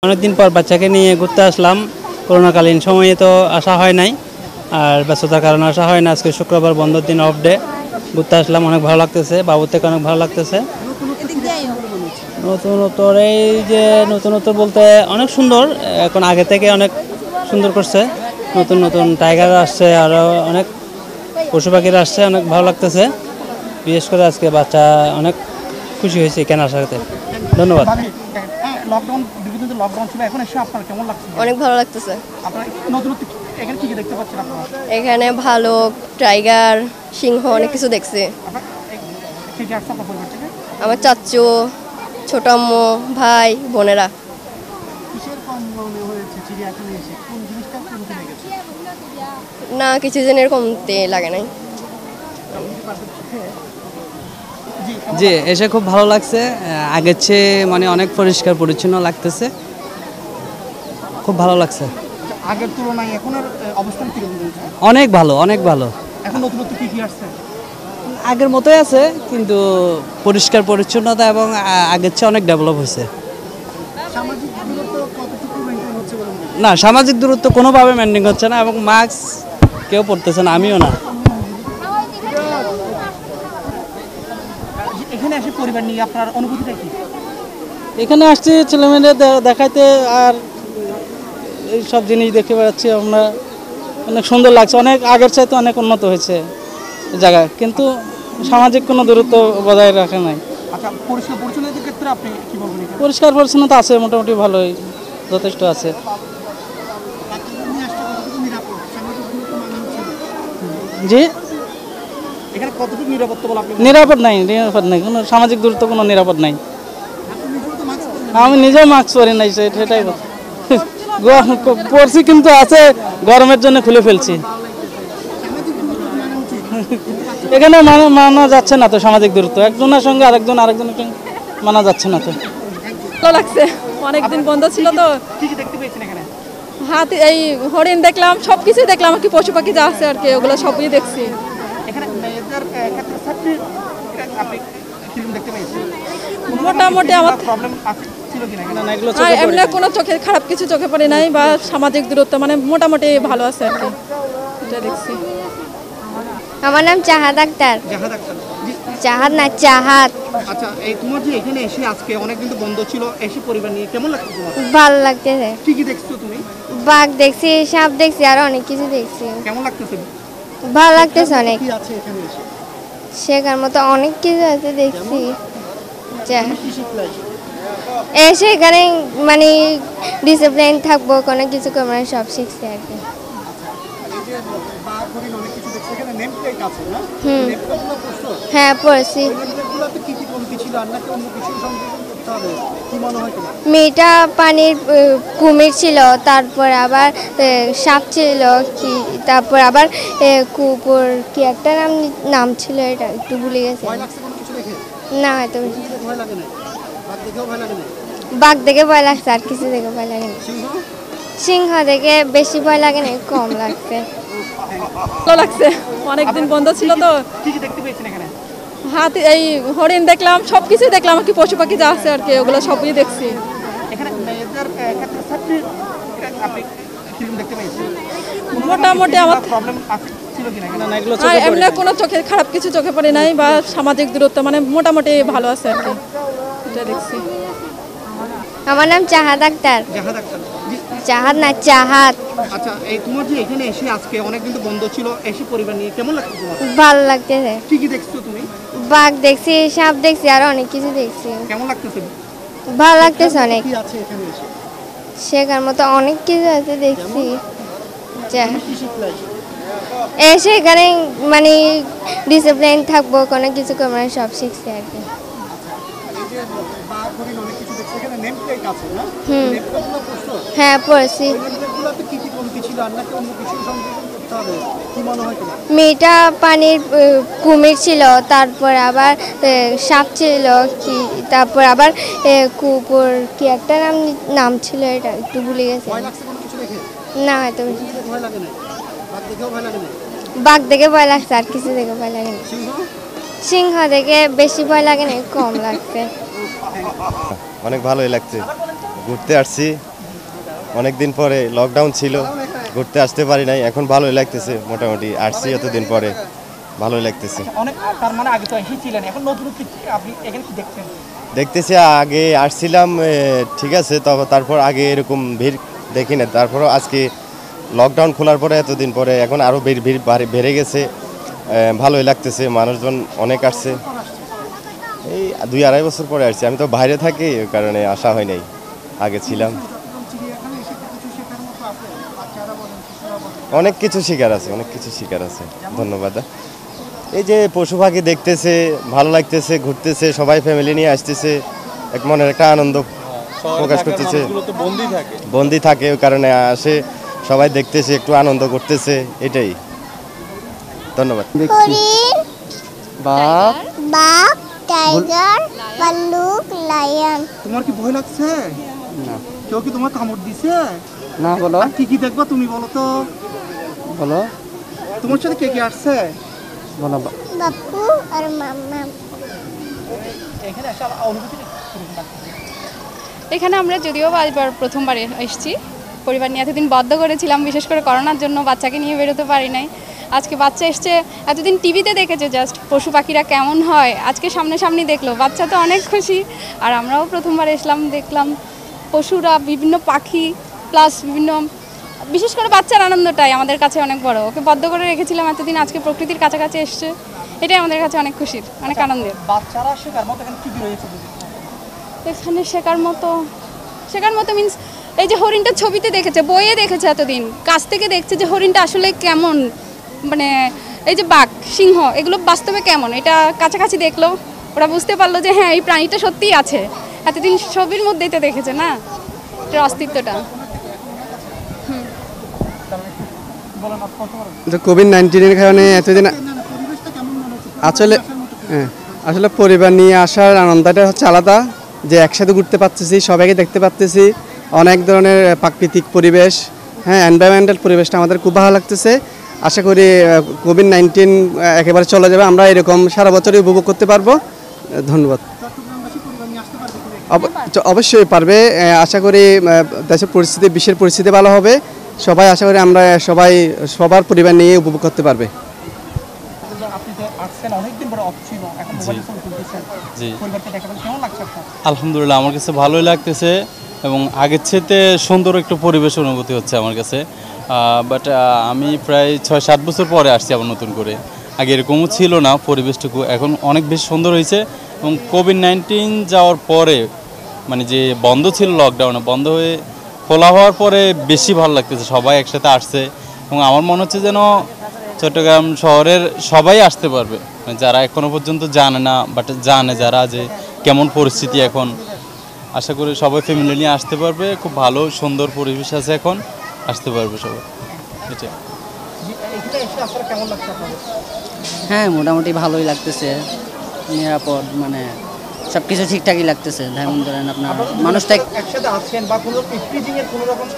অনেকদিন পর বাচ্চাকে নিয়ে ঘুরতে আসলাম। করোনাকালীন সময়ে তো আসা হয় নাই, আর ব্যস্ততার কারণে আসা হয় না। আজকে শুক্রবার, বন্ধের দিন, অফ ডে, ঘুরতে আসলাম। অনেক ভালো লাগতেছে, বাবুর থেকে অনেক ভালো লাগতেছে। নতুনত্বর এই যে নতুনত্ব বলতে অনেক সুন্দর, এখন আগে থেকে অনেক সুন্দর করছে। নতুন নতুন টাইগার আসছে, আরও অনেক পশু পাখিরা আসছে, অনেক ভালো লাগতেছে। বিশেষ করে আজকে বাচ্চা অনেক খুশি হয়েছে এখানে আসার সাথে। ধন্যবাদ। লকডাউন ছিল, এখন এসে আপনার কেমন লাগছে? অনেক ভালো লাগতেছে। আপনারা নতুনত্ব এখানে কি কি দেখতে পাচ্ছেন আপনারা? এখানে ভালুক, টাইগার, সিংহ অনেক কিছু দেখছি। আমার চাচু, ছোট আম্মু, ভাই, বোনেরা। না, কিছু জনের কমতে লাগে নাই। জি, এসে খুব ভালো লাগছে। আগের চেয়ে মানে অনেক পরিষ্কার পরিচ্ছন্ন লাগতেছে, খুব ভালো লাগছে। আগের তুলনায় এখনের অবস্থান কি রকম? অনেক ভালো, অনেক ভালো। এখন নতুনত্ব কি কি আসছে? আগের মতোই আছে, কিন্তু পরিষ্কার পরিচ্ছন্নতা এবং আগের চেয়ে অনেক ডেভেলপ হয়েছে। সামাজিক দূরত্ব কতটুকু মেইনটেইন হচ্ছে বলে মনে হয়? না, সামাজিক দূরত্ব কোনোভাবে মেনটেন হচ্ছে না, এবং মাস্ক কেউ পরতেছে না, আমিও না। এখানে এসে পরিবার নিয়ে আপনার অনুভূতিটা কি? এখানে আসছি ছেলেমেয়েদের দেখাইতে, আর এই সব জিনিস দেখে বেড়াচ্ছি আমরা। অনেক সুন্দর লাগছে, অনেক আগের চাইতে অনেক উন্নত হয়েছে জায়গায়, কিন্তু সামাজিক কোনো দূরত্ব বজায় রাখা নাই। আচ্ছা, পরিষ্কার পরিচ্ছন্নতার ক্ষেত্রে আপনি কি বলবেন? পরিষ্কার পরিচ্ছন্নতা আছে, মোটামুটি ভালোই, যথেষ্ট আছে। জি, এখানে কতটুকু নিরাপত্তা বলে আপনি? নিরাপদ নাই, কোনো সামাজিক দূরত্ব, কোনো নিরাপদ নাই। আমি নিজেও মাস্ক পরি নাই, সেটাই পরছি, কিন্তু আছে গরমের জন্য খুলে ফেলছি। এখানে মানা যাচ্ছে না তো সামাজিক দূরত্ব, একজনের সঙ্গে আরেকজনের সঙ্গে মানা যাচ্ছে না তো। ভালো লাগছে, অনেকদিন বন্ধ ছিল তো। কি কি দেখতে পেয়েছেন এখানে? হাতি, এই হরিণ দেখলাম, সব কিছুই দেখলাম আর কি, পশু পাখি যা আছে আর কি, ওগুলো সবই দেখছি। এখানে মেয়েদের ক্ষেত্রে সেফটি আপনি কি দেখতে পেয়েছেন? মোটামুটি আমার প্রবলেম ছিল কিনা এখানে? না, এগুলো এমনি কোনো চোখে খারাপ কিছু চোখে পড়ে নাই, বা সামাজিক দূরত্ব মানে মোটামুটি ভালো আছে আর কি, এটা দেখছি। আমার নাম চাহাদ আক্তার। জাহাদ আক্তার। চাহাদ না, চাহাদ। আচ্ছা, এই তোমার যে এখানে এসে আজকে অনেক দিন তো বন্ধ ছিল, এসে পরিবার নিয়ে কেমন লাগছে তোমার? ভালো লাগতেছে। কি কি দেখছো তুমি? বাঘ দেখছি, সাপ দেখছি, আর অনেক কিছু দেখছি। কেমন লাগতেছে? ভালো লাগতেছে অনেক। কি আছে এখানে এসে? শেখার মতো অনেক কিছু আছে, দেখছি। কি শিখলে? এসে এখানে মানে ডিসিপ্লিন থাকবো, কোনো কিছু করবো না, সব শিখছি আর কি। হ্যাঁ, পড়ছি। মেয়েটা পানির কুমির ছিল, তারপর আবার সাপ ছিল, কি তারপর আবার কুকুর, কি একটা নাম ছিল, এটা একটু ভুলে গেছে। না, হয়তো বাঘ দেখে ভয় লাগছে, আর কিছু দেখে ভয় লাগে না। সিংহ দেখে বেশি ভয় লাগে না, কম লাগছে। ভালো লাগছে, অনেকদিন বন্ধ ছিল তো। কি কি দেখতে পেয়েছেন এখানে? হাতি, এই হরিণ দেখলাম, সব কিছুই দেখলাম আর কি, পশু পাখি যা আছে আর কি, ওগুলো সবই দেখছি। এখানে মেয়েদের ক্ষেত্রে সেফটি আপনি কি দেখতে পেয়েছেন? মোটামুটি আমার প্রবলেম ছিল কিনা এখানে? না, এগুলো এমনি কোনো চোখে খারাপ কিছু চোখে পড়ে নাই, বা সামাজিক দূরত্ব মানে মোটামুটি ভালো আছে আর কি, এটা দেখছি। আমার নাম চাহাদ আক্তার। জাহাদ আক্তার। চাহাদ না, চাহাদ। আচ্ছা, এই তোমার যে এখানে এসে আজকে অনেক দিন তো বন্ধ ছিল, এসে পরিবার নিয়ে কেমন লাগছে তোমার? ভালো লাগতেছে। কি কি দেখছো তুমি? বাঘ দেখছি, সাপ দেখছি, আর অনেক কিছু দেখছি। কেমন লাগতেছে? ভালো লাগতেছে অনেক। কি আছে এখানে এসে? শেখার মতো অনেক কিছু আছে, দেখছি। কি শিখলে? এসে এখানে মানে ডিসিপ্লিন থাকবো, কোনো কিছু করবো না, সব শিখছি আর কি। হ্যাঁ, পড়ছি। মেয়েটা পানির কুমির ছিল, তারপর আবার সাপ ছিল, কি তারপর আবার কুকুর, কি একটা নাম ছিল, এটা একটু ভুলে গেছে। না, হয়তো বাঘ দেখে ভয় লাগছে, আর কিছু দেখে ভয় লাগে না। সিংহ দেখে বেশি ভয় লাগে না, কম লাগছে। অনেক ভালোই লাগছে। ঘুরতে আসছি অনেক দিন পরে, লকডাউন ছিল, ঘুরতে আসতে পারি নাই, এখন ভালোই লাগতেছে, মোটামুটি আসছি এতদিন পরে, ভালোই লাগতেছে। অনেক তার মানে আগে তো এসেছিলেন, এখন নতুন আপনি এখানে কি দেখছেন? দেখতেছি আগে আসছিলাম ঠিক আছে, তবে তারপর আগে এরকম ভিড় দেখি না, তারপরও আজকে লকডাউন খোলার পরে এতদিন পরে এখন আরও ভিড় বেড়ে গেছে, ভালোই লাগতেছে, মানুষজন অনেক আসছে। এই 2-2.5 বছর পরে আসছি, আমি তো বাইরে থাকি, ওই কারণে আসা হয় নাই, আগে ছিলাম। অনেক কিছু শিকার আছে, অনেক কিছু শিকার আছে। ধন্যবাদ। এই যে পশু পাখি দেখতেছে, ভালো লাগতেছে, ঘুরতেছে, সবাই ফ্যামিলি নিয়ে আসতেছে, এক মনের একটা আনন্দ প্রকাশ করতেছে। বন্দি থাকে, ওই কারণে আসে, সবাই দেখতেছে, একটু আনন্দ করতেছে, এটাই। ধন্যবাদ। বাঘ, টাইগার, ভাল্লুক, লায়ন। তোমার কি ভয় লাগছে? না। কেউ কি তোমার কামড় দিছে? না, বলো। কি কি দেখবা তুমি বলো তো? বলো। তোমার সাথে কে কে আসছে? বলো। বাপু আর মাম্মা। এখানে আসলে অনুভূতি এখানে আমরা যদিও এবার প্রথমবার এসেছি, পরিবার নিয়ে এতদিন বদ্ধ করেছিলাম, বিশেষ করে করোনার জন্য বাচ্চাকে নিয়ে বেরোতে পারি নাই। আজকে বাচ্চা এসছে, এতদিন টিভিতে দেখেছে জাস্ট পশু পাখিরা কেমন হয়, আজকে সামনাসামনি দেখলো, বাচ্চা তো অনেক খুশি। আর আমরাও প্রথমবার এসলাম, দেখলাম পশুরা, বিভিন্ন পাখি, প্লাস বিভিন্ন, বিশেষ করে বাচ্চার আনন্দটাই আমাদের কাছে অনেক বড়। ওকে বদ্ধ করে রেখেছিলাম এতদিন, আজকে প্রকৃতির কাছাকাছি এসছে, এটাই আমাদের কাছে অনেক খুশির, অনেক আনন্দের। বাচ্চারা শেখার মতো এখানে কি রয়েছে? এখানে শেখার মতো মিন্স এই যে হরিণটা ছবিতে দেখেছে, বইয়ে দেখেছে, এতদিন কাছ থেকে দেখছে যে হরিণটা আসলে কেমন, মানে এই যে বাঘ, সিংহ, এগুলো বাস্তবে কেমন, এটা কাছাকাছি দেখলো, ওরা বুঝতে পারলো যে হ্যাঁ এই প্রাণীটা সত্যিই আছে, এতদিন ছবির মধ্যেই তো দেখেছে না এটার অস্তিত্বটা। কোভিড-19-এর কারণে এতদিন আসলে পরিবার নিয়ে আসার আনন্দটা হচ্ছে আলাদা, যে একসাথে ঘুরতে পারতেছি, সবাইকে দেখতে পারতেছি, অনেক ধরনের প্রাকৃতিক পরিবেশ, এনভায়রনমেন্টাল পরিবেশটা আমাদের খুব ভালো লাগতেছে। আশা করি কোভিড-19 একেবারে চলে যাবে, আমরা এরকম সারা বছরই উপভোগ করতে পারবো। ধন্যবাদ। অবশ্যই পারবে, আশা করি দেশের পরিস্থিতি, বিশ্বের পরিস্থিতি ভালো হবে, সবাই আশা করি আমরা সবার পরিবার নিয়ে উপভোগ করতে পারবে। আলহামদুলিল্লাহ, আমার কাছে ভালোই লাগতেছে এবং আগের চেয়ে সুন্দর একটু পরিবেশ অনুভূতি হচ্ছে আমার কাছে। বাট আমি প্রায় 6-7 বছর পরে আসছি আবার নতুন করে, আগে এরকমও ছিল না পরিবেশটুকু, এখন অনেক বেশি সুন্দর হয়েছে। এবং কোভিড-19 যাওয়ার পরে, মানে যে বন্ধ ছিল, লকডাউনে বন্ধ হয়ে খোলা হওয়ার পরে বেশি ভালো লাগতেছে, সবাই একসাথে আসছে এবং আমার মনে হচ্ছে যেন চট্টগ্রাম শহরের সবাই আসতে পারবে, যারা এখনো পর্যন্ত জানে না, বাট জানে যারা, যে কেমন পরিস্থিতি এখন। আশা করি সবাই ফ্যামিলি নিয়ে আসতে পারবে, খুব ভালো সুন্দর পরিবেশ আছে, এখন আসতে পারবে সবাই। এটা হ্যাঁ, মোটামুটি ভালোই লাগতেছে, নিরাপদ, মানে সব কিছু ঠিকঠাকই লাগতেছে। যেমন ধরেন আপনার মানুষটা একসাথে আছেন বা কোনো ইফটিজিংয়ের কোনো রকম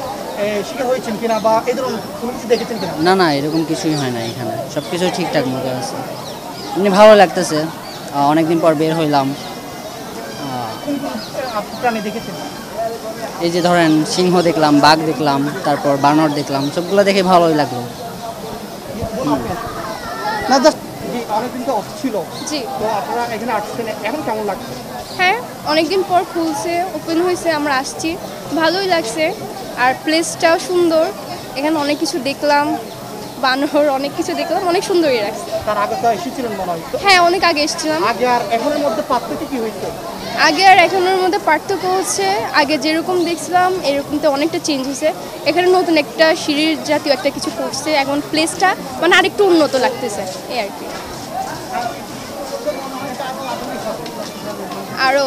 শিকার হয়েছেন কিনা বা এই ধরনের কোনো কিছু দেখেছেন কিনা? না না, এরকম কিছুই হয় না, এখানে সব কিছু ঠিকঠাক মতো আছে, এমনি ভালো লাগতেছে। অনেকদিন পর বের হইলাম। প্রাণী দেখেছেন? এই যে ধরেন সিংহ দেখলাম, বাঘ দেখলাম, তারপর বানর দেখলাম, সবগুলো দেখে ভালোই লাগলো। না জাস্ট অনেকদিন তো অফ ছিল, জি, তো আপনারা এখানে আসছেন, এখন কেমন লাগছে? হ্যাঁ, অনেকদিন পর খুলছে, ওপেন হয়েছে, আমরা আসছি, ভালোই লাগছে। আর প্লেসটাও সুন্দর, এখানে অনেক কিছু দেখলাম, বানর, অনেক কিছু দেখলাম, অনেক সুন্দরই লাগছে। তার আগে তো এসেছিলেন মনে হয়? হ্যাঁ, অনেক আগে এসেছিলাম। আগে আর এখনের মধ্যে পার্থক্য কি হয়েছে? আগে আর এখনের মধ্যে পার্থক্য হচ্ছে, আগে যেরকম দেখছিলাম এরকম তো অনেকটা চেঞ্জ হয়েছে। এখানে নতুন একটা সিঁড়ির জাতীয় একটা কিছু করছে, এখন প্লেসটা মানে আরেকটু উন্নত লাগতেছে, এই আর কি। আরও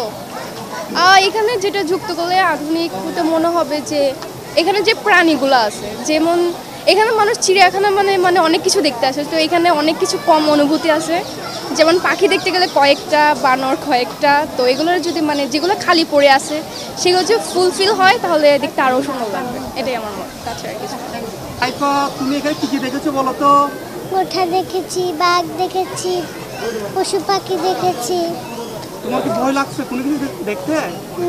এখানে যেটা যুক্ত করলে আধুনিক হতে মনে হবে যে এখানে যে প্রাণীগুলো আছে, যেমন এখানে মানুষ চিড়িয়াখানা মানে অনেক কিছু দেখতে আসে, তো এখানে অনেক কিছু কম অনুভূতি আছে। যেমন পাখি দেখতে গেলে কয়েকটা, বানর কয়েকটা, তো এগুলোর যদি মানে যেগুলো খালি পড়ে আছে সেগুলো যদি ফুলফিল হয় তাহলে দেখতে আরও সুন্দর লাগবে, এটাই আমার মত। তাছাড়া কিছু তুমি এখানে কি কি দেখেছো বলো তো? মোটা দেখেছি, বাঘ দেখেছি, পশু পাখি দেখেছি। তোমার কি ভয় লাগছে কোনো কিছু দেখতে?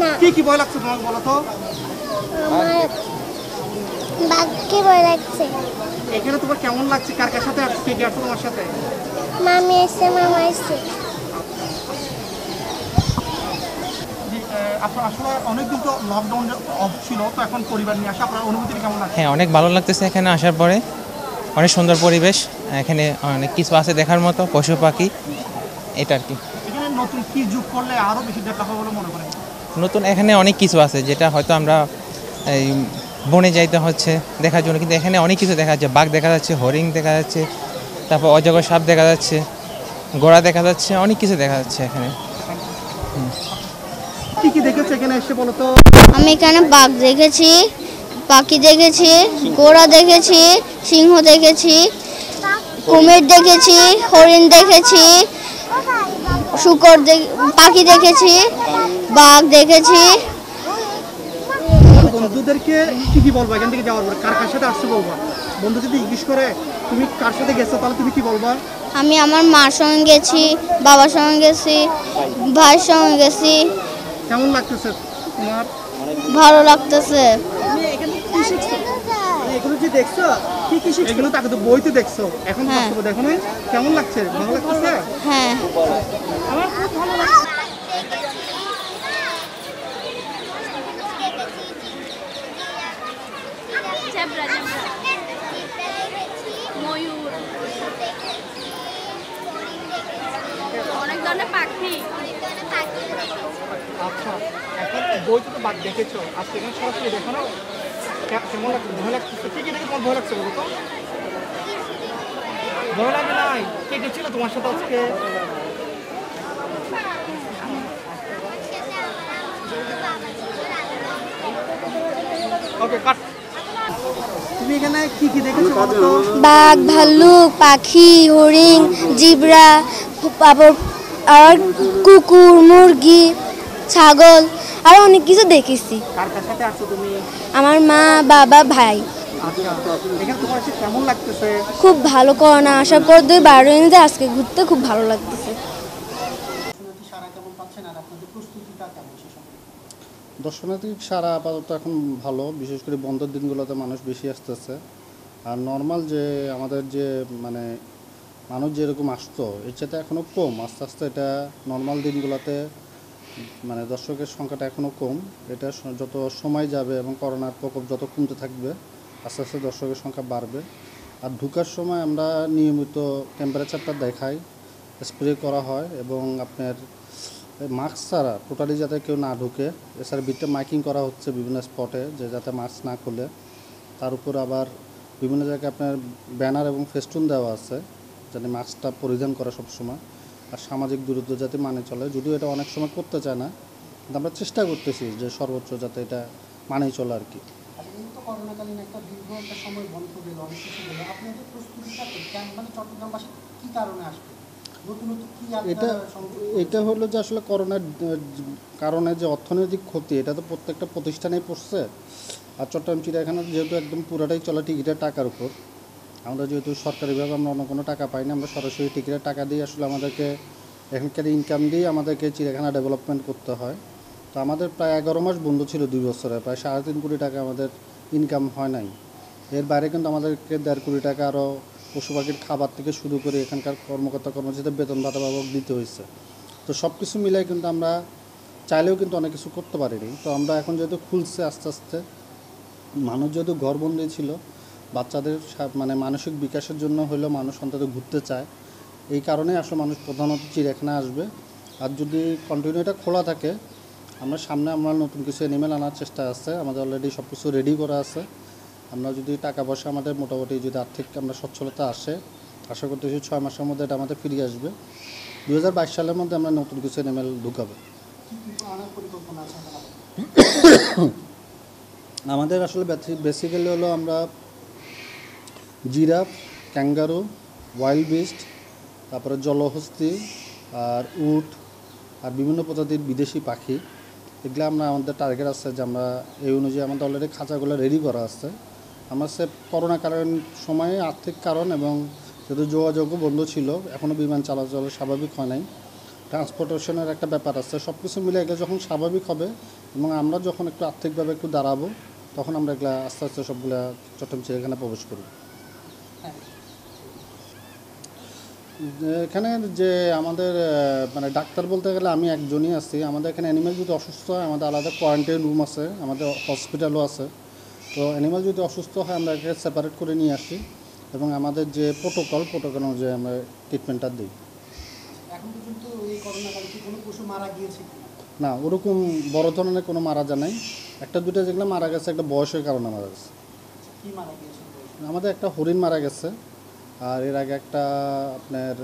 না। কি কি ভয় লাগছে তোমাকে বলো তো? আমার বাঘকে ভয় লাগছে। এখানে তোমার কেমন লাগছে? কার কার সাথে আসছো? কে কে আসছো তোমার সাথে? মামি এসছে, মামা এসছে। আপনার আসলে অনেকদিন তো লকডাউন অফ ছিল, তো এখন পরিবার নিয়ে আসা আপনার অনুভূতি কেমন লাগছে? হ্যাঁ, অনেক ভালো লাগতেছে এখানে আসার পরে। অনেক সুন্দর পরিবেশ, এখানে অনেক কিছু আছে দেখার মতো, পশু পাখি, এটা আর কি। এখানে নতুন কি যোগ করলে আরো বেশি ডেভেলপ হবে বলে মনে করেন? নতুন এখানে অনেক কিছু আছে যেটা হয়তো আমরা এই বনে যাইতে হচ্ছে দেখার জন্য, কিন্তু এখানে অনেক কিছু দেখা যাচ্ছে। বাঘ দেখা যাচ্ছে, হরিণ দেখা যাচ্ছে, তারপর অজগর সাপ দেখা যাচ্ছে, ঘোড়া দেখা যাচ্ছে, অনেক কিছু দেখা যাচ্ছে এখানে। কি কি দেখেছো এখানে এসে বলো তো? আমি এখানে বাঘ দেখেছি, পাখি দেখেছি, ঘোড়া দেখেছি, সিংহ দেখেছি, কুমির দেখেছি, হরিণ দেখেছি, শূকর পাখি দেখেছি, বাঘ দেখেছি। বন্ধুদেরকে কি কি বলবো এখান থেকে যাওয়ার পরে? কার কার সাথে আসছো বলবা? বন্ধু যদি জিজ্ঞেস করে তুমি কার সাথে গেছো, তাহলে তুমি কি বলবা? আমি আমার মার সঙ্গে গেছি, বাবার সঙ্গে গেছি, ভাইয়ের সঙ্গে গেছি। কেমন লাগতেছে তোমার? ভালো লাগতেছে। এগুলো যে দেখছো, কি কি শিখছো? এগুলো তো আগে তো বইতে দেখছো, এখন বাস্তবে দেখো না। কেমন লাগছে? ভালো লাগতেছে? হ্যাঁ, আমার খুব ভালো লাগছে। ময়ূর, অনেক ধরনের পাখি। আচ্ছা, এখন বইতে তো বাদ দেখেছো, আজকে এখানে সরাসরি দেখো না, কেমন লাগছে? ভয় লাগছে? কি কি দেখে তোমার ভয় লাগছে বলো তো? ভয় লাগে নাই? কে কে ছিল তোমার সাথে আজকে? ওকে, কাট। তুমি এখানে কি কি দেখেছো বলো তো? বাঘ, ভাল্লুক, পাখি, হরিণ, জিব্রা, আর কুকুর, মুরগি, ছাগল, আর অনেক কিছু দেখেছি। কার কার সাথে আসছো তুমি? আমার মা, বাবা, ভাই। আচ্ছা, এখানে তোমার এসে কেমন লাগতেছে? খুব ভালো। করোনা আসার পর ২-১২ আজকে ঘুরতে খুব ভালো লাগতেছে। দর্শনার্থী সারা আপাতত এখন ভালো, বিশেষ করে বন্ধের দিনগুলোতে মানুষ বেশি আসতেছে। আর নর্মাল যে আমাদের যে মানে মানুষ যেরকম আসতো এর চাইতে এখনও কম। আস্তে আস্তে এটা নর্মাল দিনগুলোতে মানে দর্শকের সংখ্যাটা এখনও কম। এটা যত সময় যাবে এবং করোনার প্রকোপ যত কমতে থাকবে আস্তে আস্তে দর্শকের সংখ্যা বাড়বে। আর ঢুকার সময় আমরা নিয়মিত টেম্পারেচারটা দেখাই, স্প্রে করা হয় এবং আপনার মাস্ক ছাড়া টোটালি যাতে কেউ না ঢুকে। এছাড়া ভিতরে মাইকিং করা হচ্ছে বিভিন্ন স্পটে যে যাতে মাস্ক না খুলে। তার উপর আবার বিভিন্ন জায়গায় আপনার ব্যানার এবং ফেস্টুন দেওয়া আছে যাতে মাস্কটা পরিধান করে সবসময়। আর সামাজিক দূরত্ব যাতে মানে চলে, যদিও এটা অনেক সময় করতে চায় না, কিন্তু আমরা চেষ্টা করতেছি যে সর্বোচ্চ যাতে এটা মানেই চলে আর কি। করোনাকালীন একটা দীর্ঘ একটা সময় বন্ধ গেল, অনেক কিছু গেল, আপনাদের প্রস্তুতিটা মানে চট্টগ্রামবাসী কী কারণে আসবে? এটা হলো যে আসলে করোনার কারণে যে অর্থনৈতিক ক্ষতি, এটা তো প্রত্যেকটা প্রতিষ্ঠানেই পড়ছে। আর চট্টগ্রাম চিড়িয়াখানা যেহেতু একদম পুরাটাই চলে টিকিটের টাকার উপর, আমরা যেহেতু সরকারিভাবে আমরা অন্য কোনো টাকা পাই না, আমরা সরাসরি টিকিটের টাকা দিয়ে আসলে আমাদেরকে এখানকার ইনকাম দিয়ে আমাদেরকে চিড়িয়াখানা ডেভেলপমেন্ট করতে হয়। তো আমাদের প্রায় 11 মাস বন্ধ ছিল 2 বছরে, প্রায় 3.5 কোটি টাকা আমাদের ইনকাম হয় নাই। এর বাইরে কিন্তু আমাদেরকে 1.5 কোটি টাকা আরও পশু পাখির খাবার থেকে শুরু করে এখানকার কর্মকর্তা কর্মচারীদের বেতন ভাতা বাবদ দিতে হয়েছে। তো সব কিছু মিলাই কিন্তু আমরা চাইলেও কিন্তু অনেক কিছু করতে পারিনি। তো আমরা এখন যেহেতু খুলছে আস্তে আস্তে, মানুষ যেহেতু ঘরবন্দি ছিল, বাচ্চাদের মানে মানসিক বিকাশের জন্য হলেও মানুষ অন্তত ঘুরতে চায়, এই কারণেই আসলে মানুষ প্রধানত চিড়িয়াখানা আসবে। আর যদি কন্টিনিউ এটা খোলা থাকে, আমরা সামনে আমরা নতুন কিছু অ্যানিমেল আনার চেষ্টা আছে, আমাদের অলরেডি সব কিছু রেডি করা আছে। আমরা যদি টাকা পয়সা আমাদের মোটামুটি যদি আর্থিক আমরা সচ্ছলতা আসে, আশা করতেছি 6 মাসের মধ্যে এটা আমাদের ফিরিয়ে আসবে। 2022 সালের মধ্যে আমরা নতুন কিছু অ্যানিমেল ঢুকাবো। আমাদের আসলে বেসিক্যালি হলো আমরা জিরাফ, ক্যাঙ্গারু, ওয়াইল্ড বিস্ট, তারপরে জলহস্তী আর উট আর বিভিন্ন প্রজাতির বিদেশি পাখি, এগুলো আমরা আমাদের টার্গেট আছে যে আমরা এই অনুযায়ী আমাদের অলরেডি খাঁচাগুলো রেডি করা আছে। আমরা সে করোনা কারণ সময়ে আর্থিক কারণ এবং যেহেতু যোগাযোগও বন্ধ ছিল, এখনও বিমান চলাচল স্বাভাবিক হয় নাই, ট্রান্সপোর্টেশনের একটা ব্যাপার আছে, সব কিছু মিলে এগুলো যখন স্বাভাবিক হবে এবং আমরা যখন একটু আর্থিকভাবে একটু দাঁড়াবো, তখন আমরা এগুলা আস্তে আস্তে সবগুলা চট্টগ্রাম চিড়িয়াখানা প্রবেশ করি। এখানে যে আমাদের মানে ডাক্তার বলতে গেলে আমি একজনই আছি। আমাদের এখানে অ্যানিমেল যদি অসুস্থ হয় আমাদের আলাদা কোয়ারেন্টাইন রুম আছে, আমাদের হসপিটালও আছে। তো অ্যানিমেল যদি অসুস্থ হয় আমরা একে সেপারেট করে নিয়ে আসি এবং আমাদের যে প্রোটোকল অনুযায়ী আমরা ট্রিটমেন্টটা দিই। এখন পর্যন্ত এই করোনাকালে কি কোনো পশু মারা গিয়েছে কিনা? না, ওরকম বড় ধরনের কোনো মারা যায় নাই। একটা দুইটা যেগুলো মারা গেছে একটা বয়সের কারণে মারা গেছে। কি মারা গিয়েছে? আমাদের একটা হরিণ মারা গেছে, আর এর আগে একটা আপনার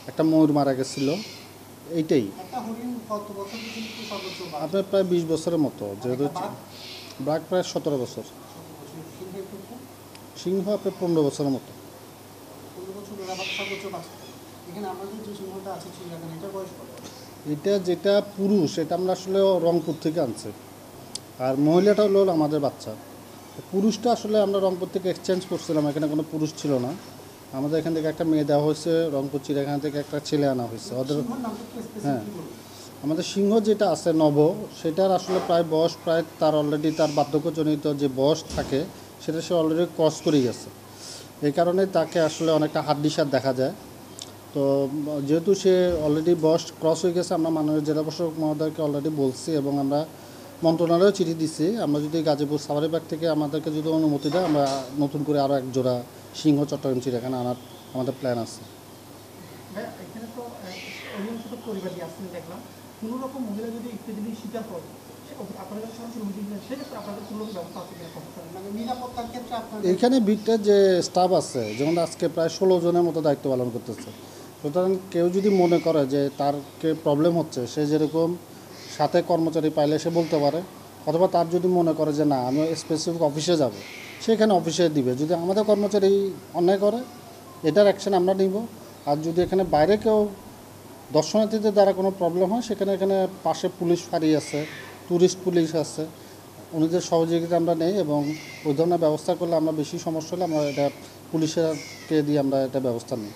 একটা ময়ূর মারা গেছিলো। এইটাই একটা হরিণ কত বছর পর্যন্ত সর্বোচ্চ বাঘ? আপনার প্রায় 20 বছরের মতো, যেহেতু বাঘ প্রায় 17 বছর, সিংহের ক্ষেত্রে সিংহ আপনার 15 বছরের মতো। 15 বছর ওরা সর্বোচ্চ বাঁচে। এখানে আমাদের যে সিংহটা আছে চিড়িয়াখানা, এটার বয়স কত? এটা যেটা পুরুষ এটা আমরা আসলে রংপুর থেকে আনছি, আর মহিলাটা হলো আমাদের বাচ্চা। পুরুষটা আসলে আমরা রংপুর থেকে এক্সচেঞ্জ করছিলাম, এখানে কোনো পুরুষ ছিল না। আমাদের এখান থেকে একটা মেয়ে দেওয়া হয়েছে, রংপুর চিড়িয়াখানা থেকে একটা ছেলে আনা হয়েছে ওদের। হ্যাঁ, আমাদের সিংহ যেটা আছে নব, সেটার আসলে প্রায় বয়স প্রায় তার অলরেডি তার বার্ধক্যজনিত যে বয়স থাকে সেটা সে অলরেডি ক্রস করে গেছে। এই কারণে তাকে আসলে অনেকটা হাড্ডিসার দেখা যায়। তো যেহেতু সে অলরেডি বয়স ক্রস হয়ে গেছে, আমরা মাননীয় জেলা প্রশাসক মহোদয়কে অলরেডি বলছি এবং আমরা মন্ত্রণালয়েও চিঠি দিচ্ছি। আমরা যদি গাজীপুর সাফারি পার্ক থেকে আমাদেরকে যদি অনুমতি দেয়, আমরা নতুন করে আরও এক জোড়া সিংহ চট্টগ্রাম চিড়িয়াখানা আনার আমাদের প্ল্যান আছে। এখানে তো অধিকাংশ পরিবারই আসছেন দেখলাম, কোনো রকম মহিলা যদি ইত্যাদি শিকার করে আপনাদের সরাসরি অভিযোগ নেন, সেক্ষেত্রে আপনাদের কোনো ব্যবস্থা আছে মানে নিরাপত্তার ক্ষেত্রে আপনার? এইখানে বিটটার যে স্টাফ আছে, যেমন আজকে প্রায় 16 জনের মতো দায়িত্ব পালন করতেছে। সুতরাং কেউ যদি মনে করে যে তারকে প্রবলেম হচ্ছে, সে যেরকম সাথে কর্মচারী পাইলে সে বলতে পারে, অথবা তার যদি মনে করে যে না আমি স্পেসিফিক অফিসে যাব, সেখানে অফিসে দিবে। যদি আমাদের কর্মচারী অন্যায় করে এটার অ্যাকশন আমরা নিব। আর যদি এখানে বাইরে কেউ দর্শনার্থীদের দ্বারা কোনো প্রবলেম হয়, সেখানে এখানে পাশে পুলিশ ফাঁড়ি আছে, ট্যুরিস্ট পুলিশ আছে, ওনাদের সহযোগিতা আমরা নেই এবং ওই ধরনের ব্যবস্থা করলে আমরা বেশি সমস্যা হলে আমরা এটা পুলিশকে দিয়ে আমরা এটা ব্যবস্থা নিই।